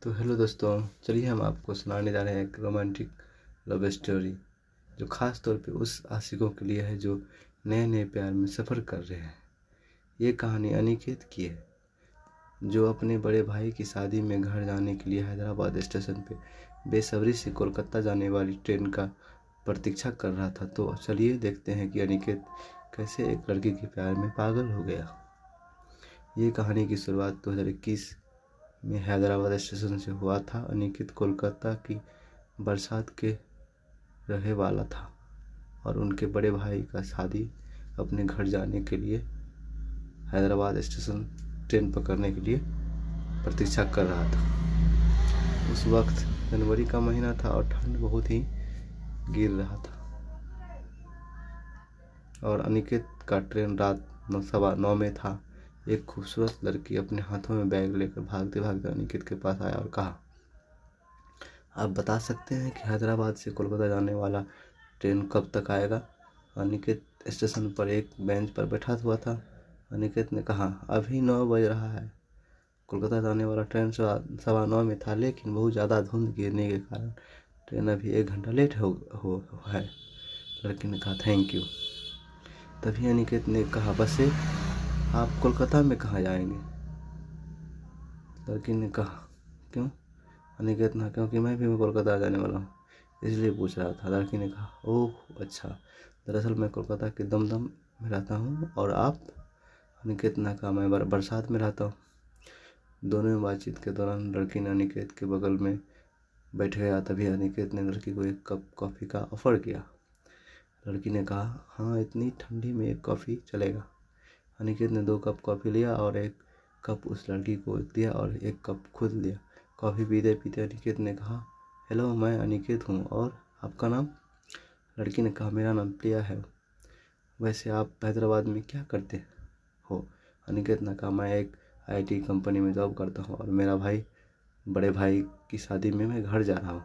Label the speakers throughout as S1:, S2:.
S1: तो हेलो दोस्तों, चलिए हम आपको सुनाने जा रहे हैं एक रोमांटिक लव स्टोरी जो ख़ास तौर पे उस आशिकों के लिए है जो नए नए प्यार में सफ़र कर रहे हैं। ये कहानी अनिकेत की है जो अपने बड़े भाई की शादी में घर जाने के लिए हैदराबाद स्टेशन पे बेसब्री से कोलकाता जाने वाली ट्रेन का प्रतीक्षा कर रहा था। तो चलिए देखते हैं कि अनिकेत कैसे एक लड़की के प्यार में पागल हो गया। ये कहानी की शुरुआत 2021 में हैदराबाद स्टेशन से हुआ था। अनिकेत कोलकाता की बरसात के रहे वाला था और उनके बड़े भाई का शादी अपने घर जाने के लिए हैदराबाद स्टेशन ट्रेन पकड़ने के लिए प्रतीक्षा कर रहा था। उस वक्त जनवरी का महीना था और ठंड बहुत ही गिर रहा था और अनिकेत का ट्रेन रात 9:15 में था। एक खूबसूरत लड़की अपने हाथों में बैग लेकर भागते भागते अनिकेत के पास आया और कहा, आप बता सकते हैं कि हैदराबाद से कोलकाता जाने वाला ट्रेन कब तक आएगा? अनिकेत स्टेशन पर एक बेंच पर बैठा हुआ था। अनिकेत ने कहा, अभी 9 बज रहा है। कोलकाता जाने वाला ट्रेन 9:15 में था, लेकिन बहुत ज़्यादा धुंध गिरने के कारण ट्रेन अभी 1 घंटा लेट हो है। लड़की ने कहा, थैंक यू। तभी अनिकेत ने कहा, बसे आप कोलकाता में कहाँ जाएंगे? लड़की ने कहा, क्यों? अनिकेत ने, क्योंकि मैं भी कोलकाता जाने वाला हूँ, इसलिए पूछ रहा था। लड़की ने कहा, ओह अच्छा, दरअसल मैं कोलकाता के दमदम में रहता हूँ और आप? अनिकेत ने कहा, मैं बरसात में रहता हूँ। दोनों में बातचीत के दौरान लड़की ने अनिकेत के बगल में बैठ गया। तभी अनिकेत ने लड़की को 1 कप कॉफ़ी का ऑफ़र किया। लड़की ने कहा, हाँ, इतनी ठंडी में 1 कॉफ़ी चलेगा। अनिकेत ने 2 कप कॉफ़ी लिया और 1 कप उस लड़की को दिया और 1 कप खुद लिया। कॉफ़ी पीते पीते अनिकेत ने कहा, हेलो, मैं अनिकेत हूँ और आपका नाम? लड़की ने कहा, मेरा नाम प्रिया है। वैसे आप हैदराबाद में क्या करते हो? अनिकेत ने कहा, मैं एक IT कंपनी में जॉब करता हूँ और मेरा बड़े भाई की शादी में मैं घर जा रहा हूँ।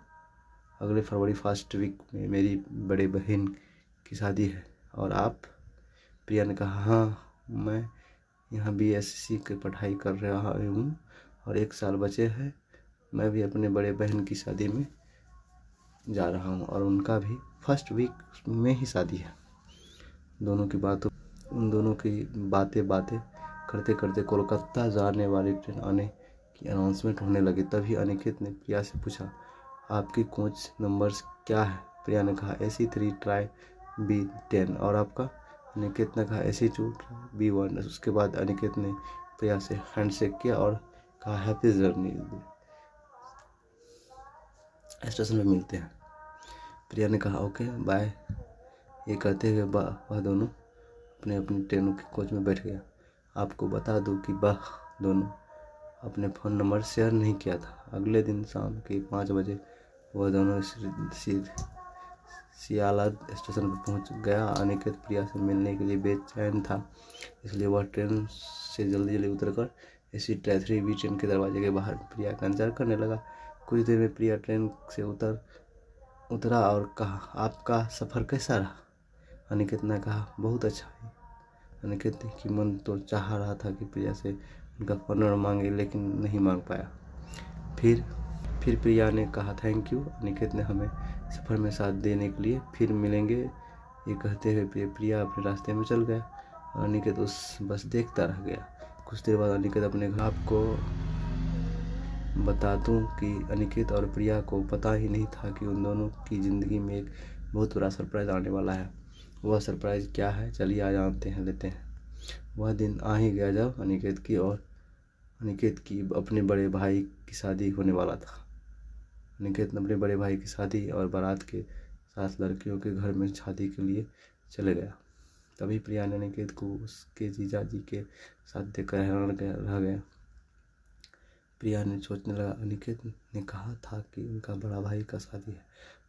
S1: अगले फरवरी फर्स्ट वीक में मेरी बड़े बहन की शादी है। और आप? प्रिया ने कहा, हाँ, मैं यहाँ BSc की पढ़ाई कर रहा हूँ और 1 साल बचे हैं। मैं भी अपने बड़े बहन की शादी में जा रहा हूँ और उनका भी फर्स्ट वीक में ही शादी है। उन दोनों की बातें करते करते कोलकाता जाने वाली ट्रेन आने की अनाउंसमेंट होने लगी। तभी अनिकेत ने प्रिया से पूछा, आपकी कोच नंबर्स क्या है? प्रिया ने कहा, AC3 ट्राई B10। और आपका? अनिकेत ने कहा, AC2 B1। उसके बाद अनिकेत ने प्रिया से हैंडशेक किया और कहा, हैप्पी जर्नी, स्टेशन में मिलते हैं। प्रिया ने कहा, ओके बाय। ये कहते हुए वह दोनों अपने अपनी ट्रेनों के कोच में बैठ गया। आपको बता दूं कि वह दोनों अपने फ़ोन नंबर शेयर नहीं किया था। अगले दिन शाम के 5 बजे वह दोनों सियालद स्टेशन पर पहुंच गया। अनिकेत प्रिया से मिलने के लिए बेचैन था, इसलिए वह ट्रेन से जल्दी उतरकर AC3 B ट्रेन के दरवाजे के बाहर प्रिया का इंतजार करने लगा। कुछ देर में प्रिया ट्रेन से उतरा और कहा, आपका सफ़र कैसा रहा? अनिकेत ने कहा, बहुत अच्छा है। अनिकेत की मन तो चाह रहा था कि प्रिया से उनका फ़ोन नंबर मांगे, लेकिन नहीं मांग पाया। फिर प्रिया ने कहा, थैंक यू। अनिकेत ने हमें सफ़र में साथ देने के लिए, फिर मिलेंगे। ये कहते हुए प्रिया अपने रास्ते में चल गया और अनिकेत उस बस देखता रह गया। कुछ देर बाद अनिकेत अपने घर, आपको बता दूं कि अनिकेत और प्रिया को पता ही नहीं था कि उन दोनों की ज़िंदगी में एक बहुत बड़ा सरप्राइज़ आने वाला है। वह सरप्राइज़ क्या है, चलिए आज जानते हैं लेते हैं। वह दिन आ ही गया जब अनिकेत की अपने बड़े भाई की शादी होने वाला था। अनिकेत अपने बड़े भाई की शादी और बारात के साथ लड़कियों के घर में शादी के लिए चले गया। तभी प्रिया ने अनिकेत को उसके जीजा जी के साथ देखकर हैरान रह गया। प्रिया ने सोचने लगा, अनिकेत ने कहा था कि उनका बड़ा भाई का शादी है,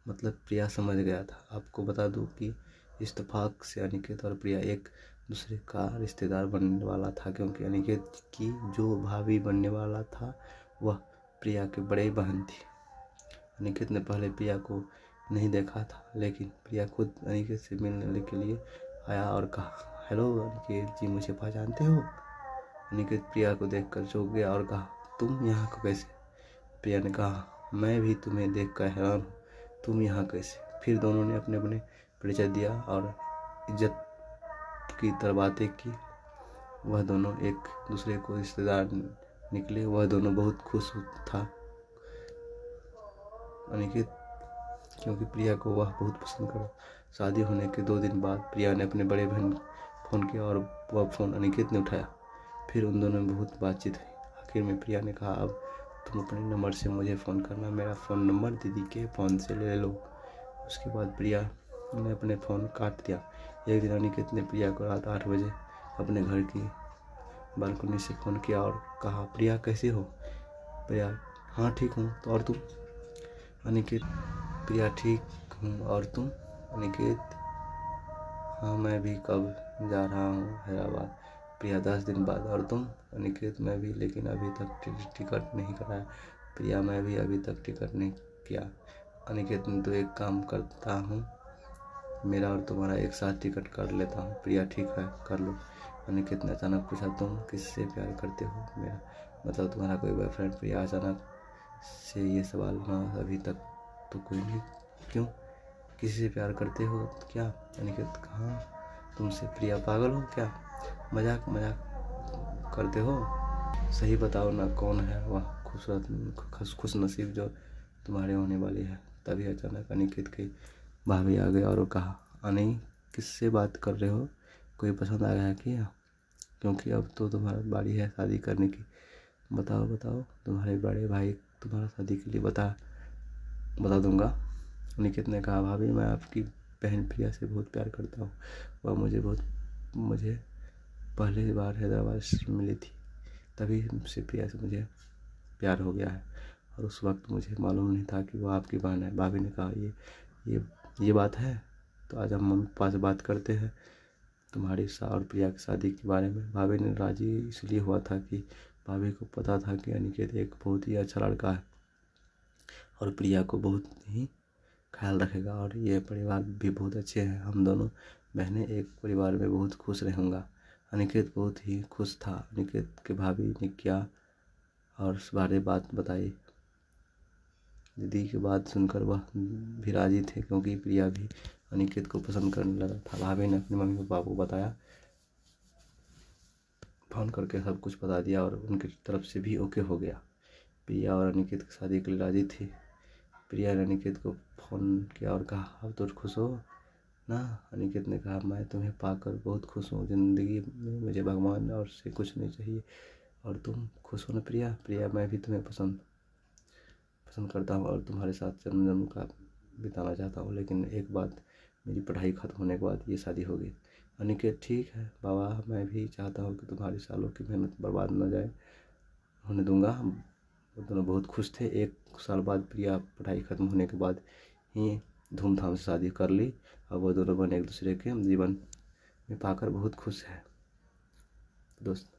S1: मतलब प्रिया समझ गया था। आपको बता दूं कि इत्तेफाक से अनिकेत और प्रिया एक दूसरे का रिश्तेदार बनने वाला था, क्योंकि अनिकेत की जो भाभी बनने वाला था वह प्रिया की बड़ी बहन थी। अनिकेत ने पहले प्रिया को नहीं देखा था, लेकिन प्रिया खुद अनिकेत से मिलने के लिए आया और कहा, हेलो अनिकेत जी, मुझे पहचानते हो? अनिकेत प्रिया को देखकर चौंक गया और कहा, तुम यहाँ को कैसे? प्रिया ने कहा, मैं भी तुम्हें देख कर हैरान हूँ, तुम यहाँ कैसे। फिर दोनों ने अपने अपने परिचय दिया और इज्जत की तरह बातें की। वह दोनों एक दूसरे को रिश्तेदार निकले। वह दोनों बहुत खुश था अनिकेत, क्योंकि प्रिया को वह बहुत पसंद करा। शादी होने के 2 दिन बाद प्रिया ने अपने बड़े बहन फ़ोन किया और वह फ़ोन अनिकेत ने उठाया। फिर उन दोनों में बहुत बातचीत हुई। आखिर में प्रिया ने कहा, अब तुम अपने नंबर से मुझे फ़ोन करना, मेरा फ़ोन नंबर दीदी के फ़ोन से ले लो। उसके बाद प्रिया ने अपने फ़ोन काट दिया। एक दिन अनिकेत ने प्रिया को रात 8 बजे अपने घर की बालकनी से फ़ोन किया और कहा, प्रिया कैसे हो। प्रिया, हाँ ठीक हूँ, तो और तुम। अनिकेत, प्रिया, ठीक हूँ, और तुम। अनिकेत, हाँ मैं भी कब जा रहा हूँ हैदराबाद। प्रिया, 10 दिन बाद। और तुम। अनिकेत, मैं भी, लेकिन अभी तक टिकट नहीं कराया। प्रिया, मैं भी अभी तक टिकट नहीं किया। अनिकेत, तो एक काम करता हूँ, मेरा और तुम्हारा एक साथ टिकट कर लेता हूँ। प्रिया, ठीक है, कर लो। अनिकेत ने अचानक पूछा, तुम किससे प्यार करते हो। मेरा मतलब तुम्हारा कोई बॉयफ्रेंड। प्रिया, अचानक से ये सवाल ना, अभी तक तो कोई नहीं। क्यों, किसी से प्यार करते हो क्या। अनिकेत, हाँ, तुमसे। प्रिया, पागल हो क्या, मजाक मजाक करते हो। सही बताओ ना, कौन है वह खूबसूरत खुश नसीब जो तुम्हारे होने वाली है। तभी अचानक अनिकेत की भाभी आ गई और कहा, अनी, किससे बात कर रहे हो, कोई पसंद आ गया है क्या। क्योंकि अब तो तुम्हारा बारी है शादी करने की। बताओ बताओ, तुम्हारे बड़े भाई तुम्हारा शादी के लिए बता दूंगा। अनिकेत ने कहा, भाभी, मैं आपकी बहन प्रिया से बहुत प्यार करता हूँ। वह मुझे पहली बार हैदराबाद से मिली थी, तभी से प्रिया से मुझे प्यार हो गया है। और उस वक्त मुझे मालूम नहीं था कि वो आपकी बहन है। भाभी ने कहा, ये बात है, तो आज हम मम्मी पापा से बात करते हैं तुम्हारी और प्रिया की शादी के बारे में। भाभी ने राजी इसलिए हुआ था कि भाभी को पता था कि अनिकेत एक बहुत ही अच्छा लड़का है और प्रिया को बहुत ही ख्याल रखेगा, और ये परिवार भी बहुत अच्छे हैं। हम दोनों बहनें एक परिवार में बहुत खुश रहूँगा। अनिकेत बहुत ही खुश था। अनिकेत के भाभी ने क्या और सारी बात बताई। दीदी की बात सुनकर वह भी राजी थे, क्योंकि प्रिया भी अनिकेत को पसंद करने लगा था। भाभी ने अपने मम्मी पापा को बताया, फ़ोन करके सब कुछ बता दिया और उनकी तरफ से भी ओके हो गया। प्रिया और अनिकेत की शादी के लिए राजी थी। प्रिया ने अनिकेत को फ़ोन किया और कहा, अब तो खुश हो ना। अनिकेत ने कहा, मैं तुम्हें पाकर बहुत खुश हूँ, ज़िंदगी में मुझे भगवान और से कुछ नहीं चाहिए। और तुम खुश हो ना प्रिया। प्रिया, मैं भी तुम्हें पसंद करता हूँ और तुम्हारे साथ जन्म जन्म का बिताना चाहता हूँ, लेकिन एक बात, मेरी पढ़ाई ख़त्म होने के बाद ये शादी होगी। अनिकेत, ठीक है बाबा, मैं भी चाहता हूँ कि तुम्हारी सालों की मेहनत बर्बाद न जाए होने दूंगा। वो दोनों बहुत खुश थे। 1 साल बाद प्रिया पढ़ाई ख़त्म होने के बाद ही धूमधाम से शादी कर ली और वो दोनों बहन एक दूसरे के जीवन में पाकर बहुत खुश है। दोस्त